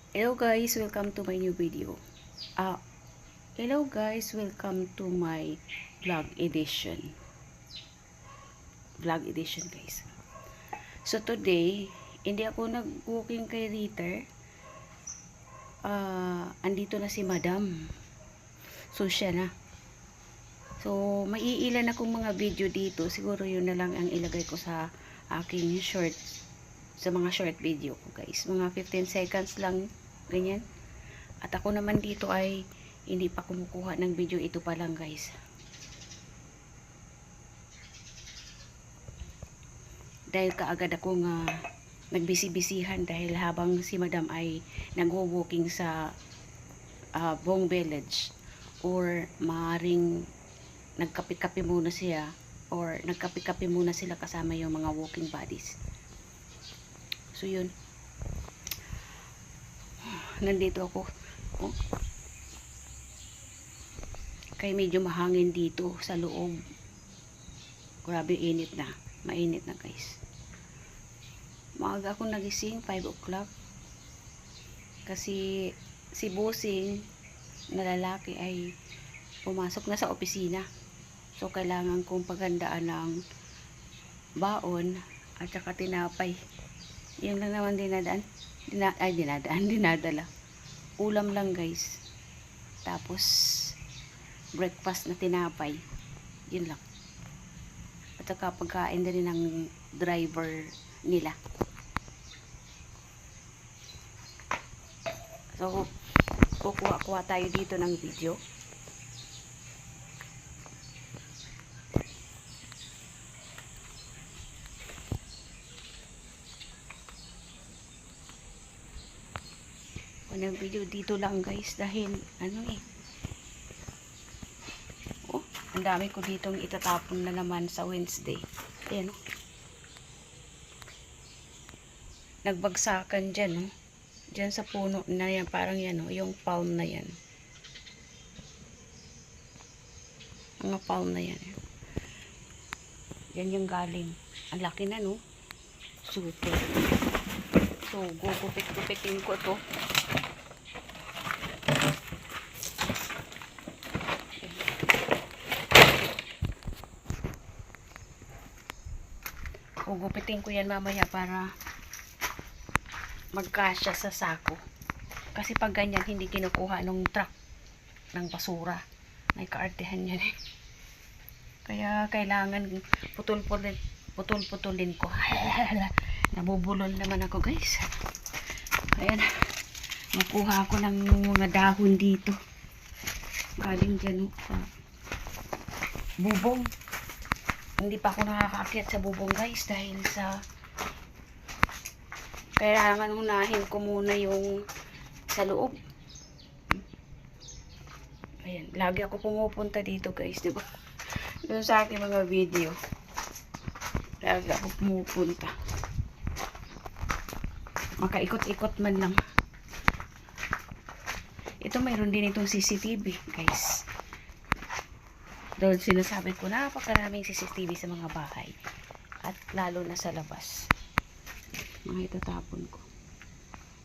Hello guys, welcome to my new video. Ah, hello guys, welcome to my vlog edition. Vlog edition guys. So today, hindi ako nag-walking kay Ritter. Andito na si Madam. So siya na. So maiilan akong mga video dito. Siguro yun na lang ang ilagay ko sa aking short, sa mga short video ko guys. Mga 15 seconds lang, ganyan. At ako naman dito ay hindi pa kumukuha ng video, ito pa lang guys. Dahil kaagad akong nagbisi-bisihan dahil habang si Madam ay nagwo-walking sa Bong Village, or maaring nagkape-kape muna siya, or nagkape-kape muna sila kasama yung mga walking buddies. So yun, nandito ako. Oh, kaya medyo mahangin dito sa loob. Grabe init na. Mainit na guys. Maaga akong nagising, 5 o'clock. Kasi si bossing na lalaki ay pumasok na sa opisina. So kailangan kong paghandaan ng baon at saka tinapay. Yun lang naman dinadala. Ulam lang guys. Tapos breakfast na tinapay. Yun lang. At saka pagkain din ng driver nila. So, kukuha tayo dito ng video. Ng video dito lang guys dahil ang dami ko ditong itatapon na naman sa Wednesday. Ayan, nagbagsakan dyan, dyan sa puno na yan, parang yan, yung palm na yan, mga palm na yan, yan yung galing. Ang laki na, no? Super. So gugupit-gupitin ko to. Gugupitin ko yan mamaya para magkasya sa sako. Kasi pag ganyan, hindi kinukuha nung truck ng basura. May kaartehan yan eh. Kaya kailangan putol-putulin ko. Nabubulol naman ako guys. Ayan. Makuha ako ng mga dahon dito. Galing dyan sa bubong. Hindi pa ako nakakaakyat sa bubong guys dahil sa kailangan unahin ko muna yung sa loob. Ayan, lagi ako pumupunta dito guys, di ba? Doon sa aking mga video, lagi ako pumupunta. Makaikot-ikot man lang. Ito mayroon din itong CCTV guys. Doon sinasabi ko, napakaraming CCTV sa mga bahay. At lalo na sa labas. Mga itatapon ko.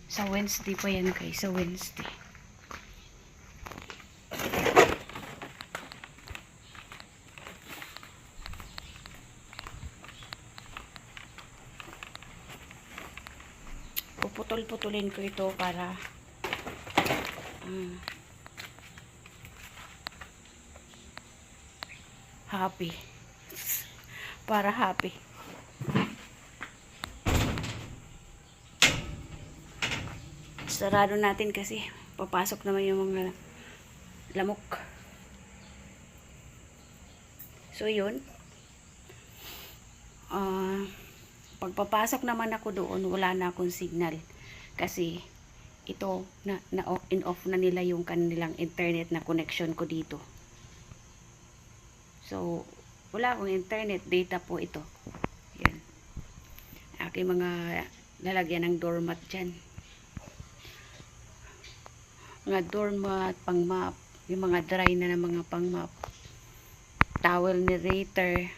Sa Wednesday pa yan guys. Sa Wednesday. Puputol-putulin ko ito para happy. Para happy. Sarado natin kasi papasok naman yung mga lamok. So yun. Pagpapasok naman ako doon, wala na akong signal. Kasi ito na off and off na nila yung kanilang internet na connection ko dito. So, wala akong internet, data po ito. Yan. Aking mga lalagyan ng doormat dyan. Mga doormat, pang map. Yung mga dry na ng mga pang map. Towel narrator.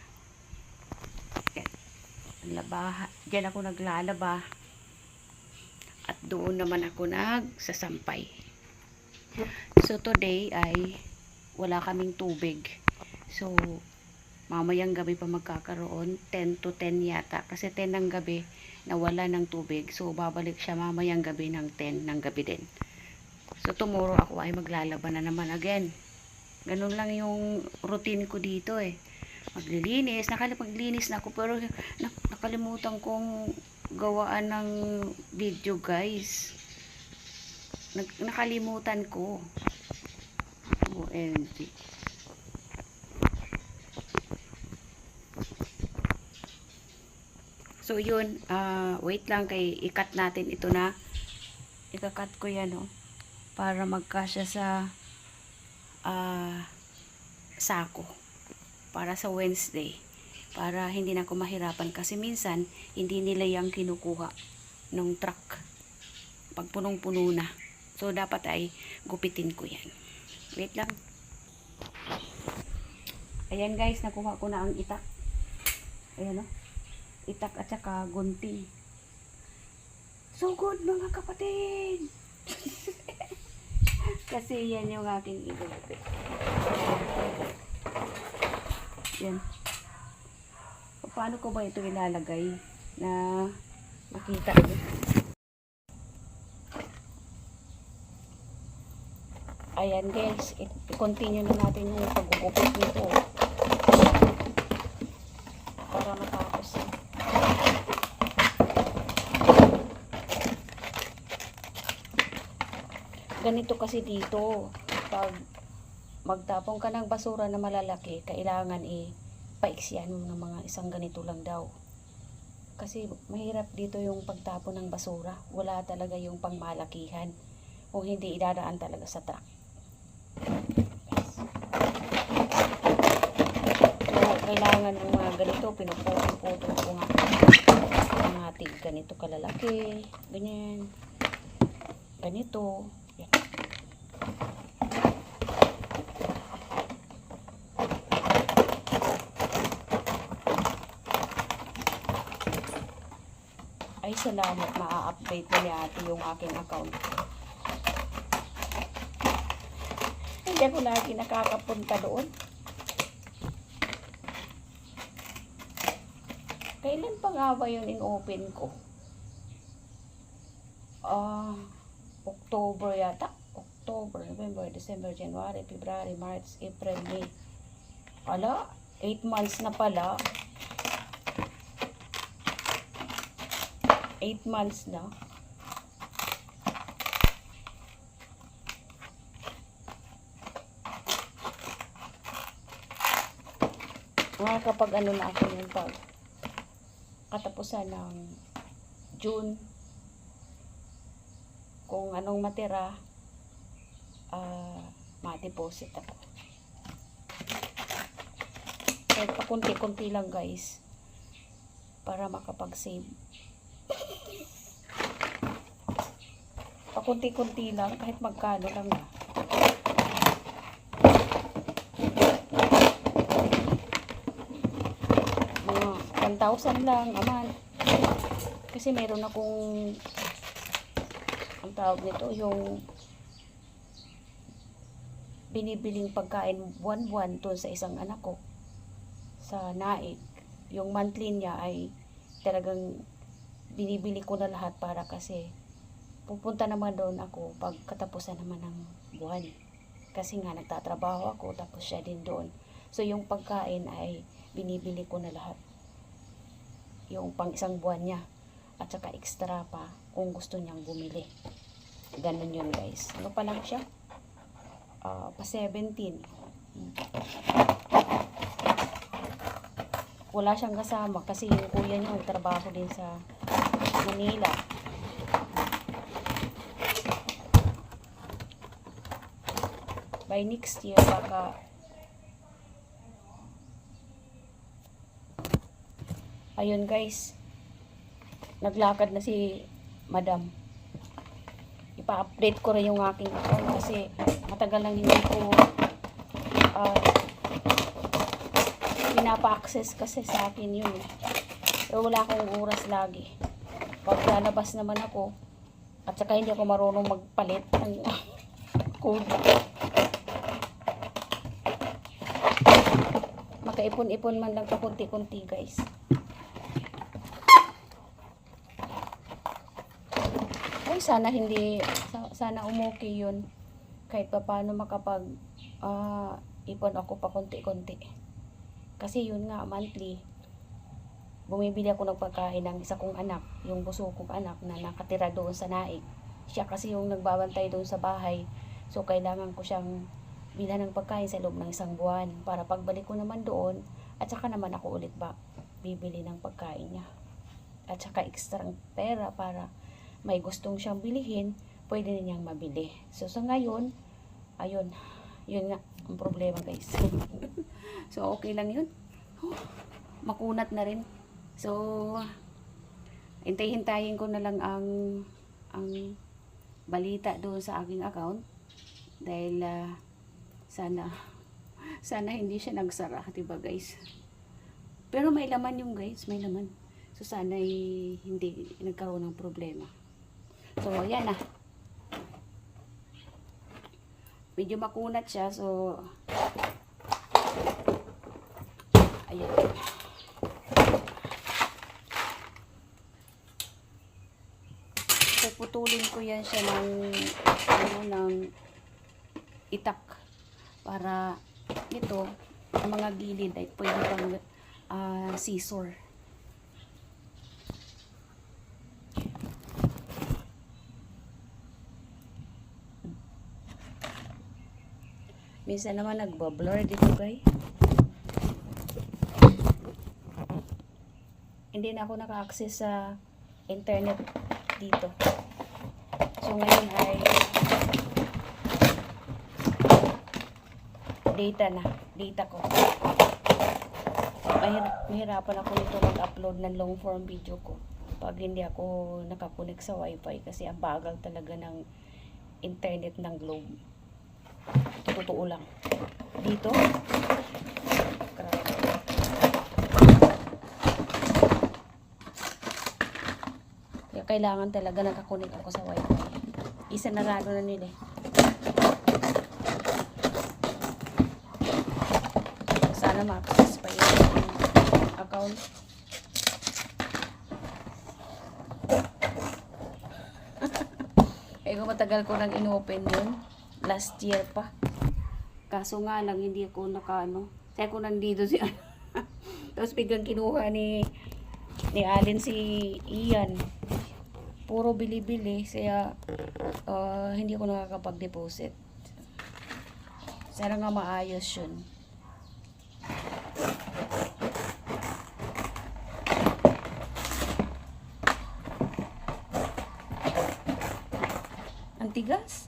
Yan. Labaha. Dyan ako naglalaba. At doon naman ako nagsasampay. So today ay wala kaming tubig. So mamayang gabi pa magkakaroon, 10 to 10 yata. Kasi 10 ng gabi nawala ng tubig. So babalik siya mamayang gabi ng 10 ng gabi din. So tomorrow ako ay maglalaban na naman again. Ganun lang yung routine ko dito eh. Maglilinis, nakalipaglinis na ako pero nakalimutan kong gawaan ng video guys. Nakalimutan ko. OMG. So yun, wait lang kay ikat natin ito na. Ika-cut ko yan para magkasya sa sako. Para sa Wednesday. Para hindi na ako mahirapan kasi minsan hindi nila yung kinukuha ng truck. Pag punong-puno na. So dapat ay gupitin ko yan. Wait lang. Ayan guys, nakuha ko na ang itak. Ayan itak at saka gunting. So good mga kapatid! Kasi yan yung aking igupit. Yan. Paano ko ba ito ilalagay na makita nyo? Ayan guys, i-continue na natin yung paggugupit nito para matapos. Ganito kasi dito, pag magtapon ka ng basura na malalaki, kailangan paiksyan mo ng mga isang ganito lang daw. Kasi mahirap dito yung pagtapon ng basura. Wala talaga yung pangmalakihan. Kung hindi idadaan talaga sa truck. So, kailangan yung mga ganito, pinuputol-putol ko nga. Mga tig ganito kalalaki. Ganyan. Ganito. Yan. Ay, salamat. Ma-update na yata yung aking account. Hindi ako lagi nakakapunta doon. Kailan pa nga ba yun in-open ko? October yata. October, November, December, January, February, March, April, May. Ala, 8 months na pala. 8 months na. Kapag ano na ako yung pag katapusan ng June, kung anong matira, ma-deposit ako. Kahit pa kunti-kunti lang guys, para makapag-save. Pakunti-kunti lang, kahit magkano lang na. Mga 1,000 lang a month. Kasi meron akong ang tawag nito, yung binibiling pagkain buwan-buwan doon sa isang anak ko sa Naik. Yung monthly niya ay talagang binibili ko na lahat para kasi pupunta naman doon ako pag katapusan naman ng buwan. Kasi nga nagtatrabaho ako tapos siya din doon. So yung pagkain ay binibili ko na lahat. Yung pang isang buwan niya. At saka extra pa kung gusto niyang bumili. Ganun yun guys. Ano pa lang siya? Pa 17. Wala siyang kasama kasi yung kuya niya nagtrabaho din sa Manila. By next year baka ayun guys, naglakad na si Madam. Ipa-update ko rin yung aking account kasi matagal lang hindi ko pinapa-access kasi sa akin yun. Pero wala akong oras lagi. Pag lalabas naman ako, At saka hindi ako marunong magpalit ng code. Makaipon-ipon man lang pa kunti-kunti guys. Ay, sana umuki yun. Kahit pa paano makapag ipon ako pa kunti-kunti. Kasi yun nga, monthly, bumibili ako ng pagkain ng isa kong anak, yung buso kong anak na nakatira doon sa Naik. Siya kasi yung nagbabantay doon sa bahay. So, kailangan ko siyang bilhan ng pagkain sa loob ng 1 buwan para pagbalik ko naman doon, at saka naman ako ulit bibili ng pagkain niya. At saka ekstrang pera para may gustong siyang bilihin, pwede na niyang mabili. So, sa ngayon, ayun, yun nga, ang problema guys. So, okay lang yun. Makunat na rin. So, hintay-hintayin ko na lang ang balita doon sa aking account. Dahil, sana hindi siya nagsara, diba guys? Pero may laman yung guys, may laman. So, sana hindi nagkaroon ng problema. So, yan na. Medyo makunat siya, so ayan. So, putulin ko yan siya ng itak para ito, ang mga gilid ay pwede pang scissor. Minsan naman nagbablur dito guys. Hindi na ako naka-access sa internet dito. So ngayon ay data ko. Mahirapan ako nito mag-upload ng long form video ko pag hindi ako nakakunik sa wifi kasi ang bagal talaga ng internet ng Globe. Totoo lang. Dito, kaya kailangan talaga nakakunik ako sa wifi. Isa na raro na nila. Sana ma-access pa yung account. Kaya kung matagal ko nang inopen yun. Last year pa. Kaso nga lang, hindi ako Kaya ko nandito si tapos biglang kinuha ni Alin si Ian. Puro bili-bili. Kaya hindi ako nakakapag-deposit. Sana nga maayos yun. Ang tigas.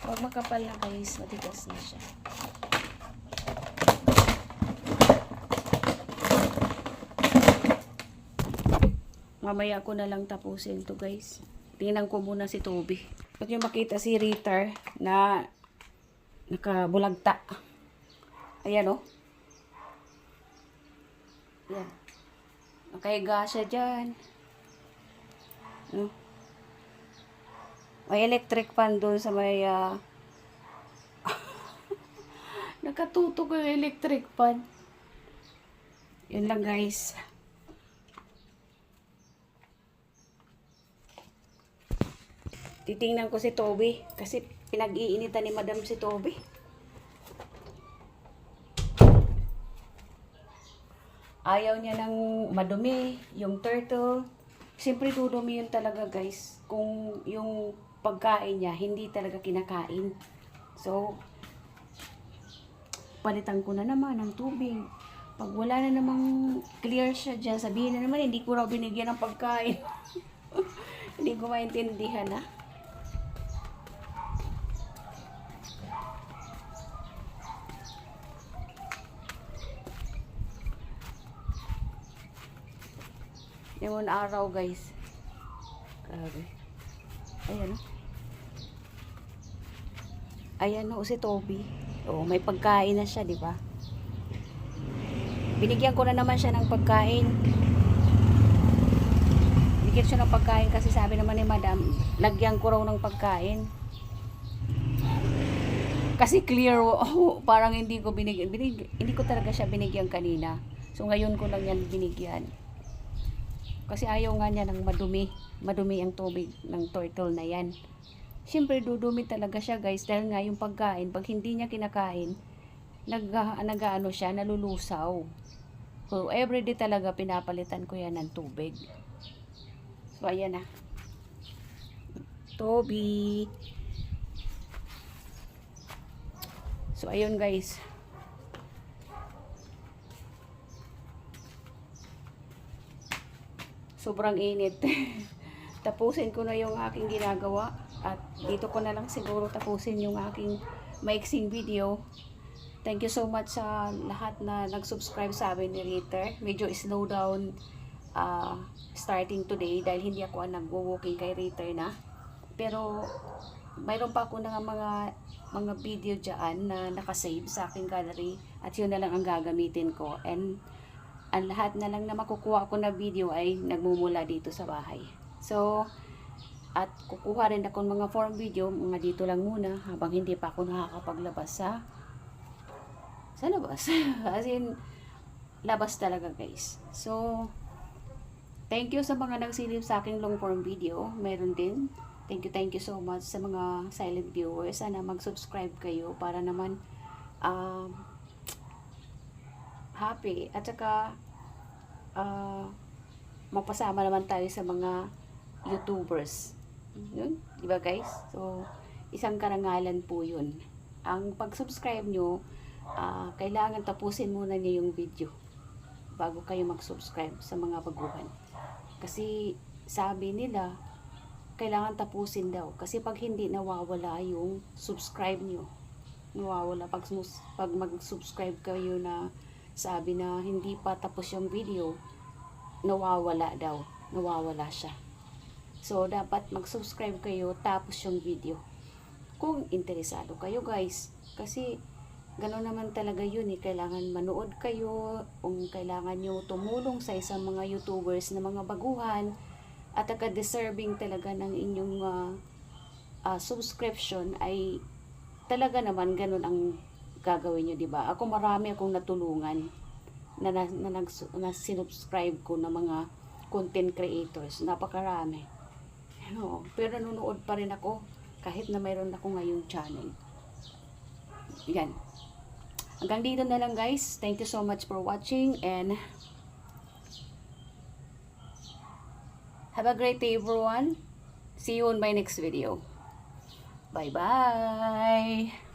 Pag makapal na guys, matigas na siya. Mamaya ko na lang tapusin to guys. Tingnan ko muna si Toby. At yung makita si Ritter na nakabulagta. Ayan o. Ayan. Nakahiga siya dyan. May electric fan doon sa may nakatutok yung electric fan. Yun lang guys. Titingnan ko si Toby kasi pinag-iinitan ni Madam si Toby. Ayaw niya ng madumi, yung turtle. Siyempre dudumi yun talaga guys. Kung yung pagkain niya, hindi talaga kinakain. So, palitan ko na naman ng tubig. Pag wala na namang clear siya dyan, sabihin na naman, hindi ko raw binigyan ng pagkain. Hindi ko maintindihan ha. Yung araw guys. Grabe. Ayan o. Ayan o si Toby. O, may pagkain na siya, di ba? Binigyan ko na naman siya ng pagkain. Binigyan siya ng pagkain kasi sabi naman ni madam, lagyan ko raw ng pagkain. Kasi clear, parang hindi ko hindi ko talaga siya binigyan kanina. So ngayon ko lang yan binigyan. Kasi ayaw nga niya ng madumi. Madumi ang tubig ng turtle na yan. Siyempre dudumi talaga siya guys dahil nga yung pagkain, pag hindi niya kinakain, nag-ano siya, nalulusaw. So everyday talaga pinapalitan ko yan ng tubig. So ayan na. Toby. So ayun guys. Sobrang init. Tapusin ko na yung aking ginagawa at dito ko na lang siguro tapusin yung aking maiksing video. Thank you so much sa lahat na nag-subscribe sa amin ni Ritter. Medyo slow down starting today dahil hindi ako nag-walking kay Ritter na. Pero mayroon pa ako ng mga video dyan na nakasave sa aking gallery at yun na lang ang gagamitin ko. And ang lahat na lang na makukuha ko na video ay nagmumula dito sa bahay. So, at kukuha rin ako ng mga form video, mga dito lang muna habang hindi pa ako nakakapaglabas sa labas. As in, labas talaga guys. So, thank you sa mga nagsilip sa aking long form video. Meron din. Thank you so much sa mga silent viewers. Sana mag-subscribe kayo para naman happy at saka mapasama naman tayo sa mga YouTubers. Yun, di ba guys? So, isang karangalan po yun. Ang pag-subscribe nyo, kailangan tapusin muna niyo yung video bago kayo mag-subscribe sa mga baguhan. Kasi sabi nila, kailangan tapusin daw. Kasi pag hindi, nawawala yung subscribe nyo. Nawawala. Pag mag-subscribe kayo na sabi na hindi pa tapos yung video, nawawala daw. Nawawala siya. So, dapat mag-subscribe kayo tapos yung video. Kung interesado kayo guys. Kasi, gano'n naman talaga yun eh. Kailangan manood kayo. Kung kailangan nyo tumulong sa isang mga YouTubers na mga baguhan. At deserving talaga ng inyong subscription ay talaga naman ganun ang gagawin nyo, diba? Ako marami akong natulungan na sinubscribe ko na mga content creators. Napakarami. No, pero nanonood pa rin ako kahit na mayroon ako ngayong channel. Yan. Hanggang dito na lang guys. Thank you so much for watching and have a great day everyone. See you on my next video. Bye bye.